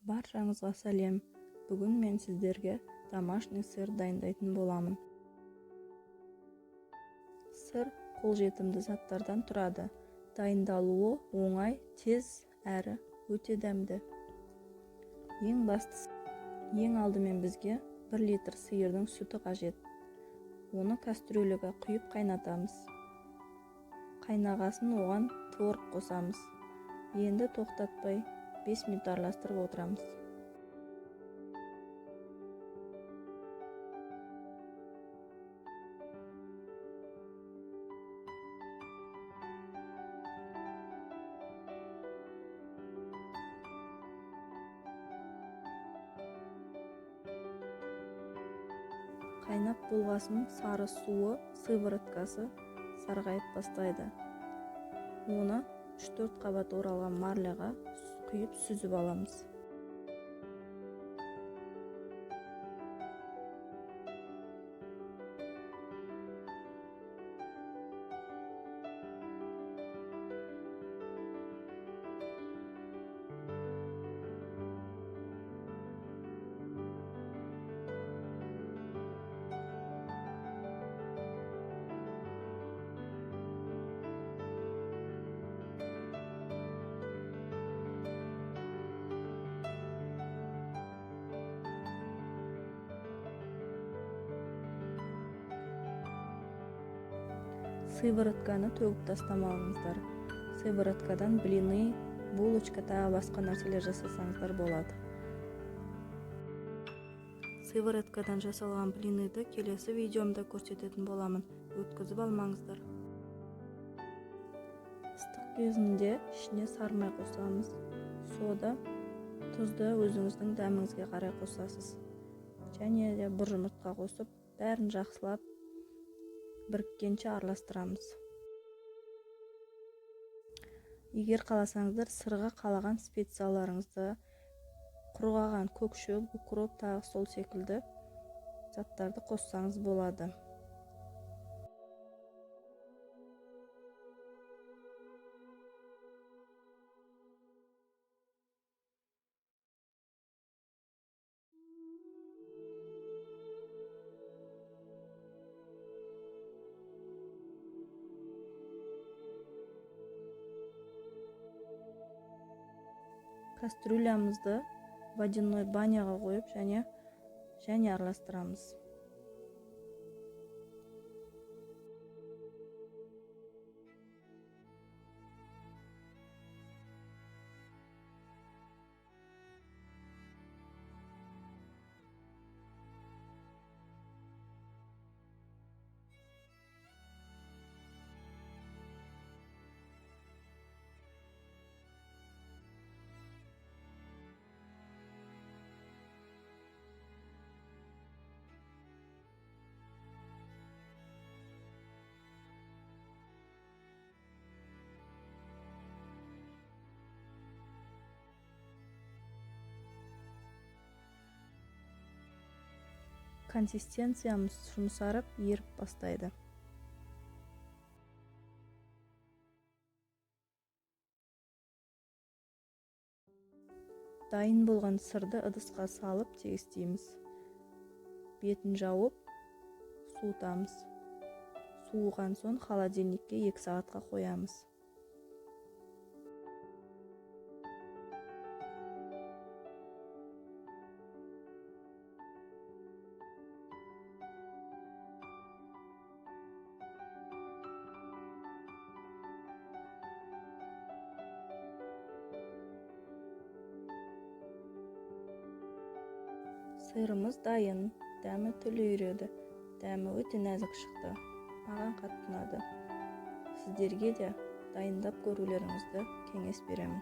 Баршаңызға сәлем. Бүгін мен сіздерге домашний сыр дайындайтын боламын. Сыр қолжетімді заттардан тұрады. Дайындалуы оңай, тез әрі өте дәмді. Ең алдымен бізге 1 литр сиырдың сүті қажет. Оны кастрюляға құйып қайнатамыз. Қайнағасын оған творог қосамыз. Енді тоқтатпай 5 минут араластырып отырамыз. Қайнап болғасын сары суы, сывороткасы сарғайып бастайды. Оны 3-4 қабат оралған марляға құйып сүзіп аламыз. Сыворотканы төгіп тастамаңыздар. Сывороткадан блины, булочка тағы басқа нәрселер жасасаңыздар болады. Сывороткадан жасалған блиныды келесі видеомда көрсететін боламын. Өткізіп алмаңыздар. Ыстық кезінде ішіне сармай қосамыз. Сода, тұзды өзіңіздің дәміңізге қарай қосасыз. Және де бір жұмыртқа қосып, бәрін жақсылап біріккенше араластырамыз. Егер қаласаңыздар, сырға қалаған специяларыңызды, құрғаған көкшіл, укроп тағы сол секілді заттарды қоссаңыз болады. Кастрюлямызды водяной баняға қойып және араластырамыз. Консистенциямыз жұмсарып, еріп бастайды. Дайын болған сырды ыдысқа салып тегістейміз. Бетін жауып, суытамыз. Суыған соң холодильникке 2 сағатқа қоямыз. Сырымыз дайын, дәмі тіл үйреді. Дәмі өте нәзік шықты. Маған қатты ұнады. Сіздерге де дайындап көрулеріңізді кеңес беремін.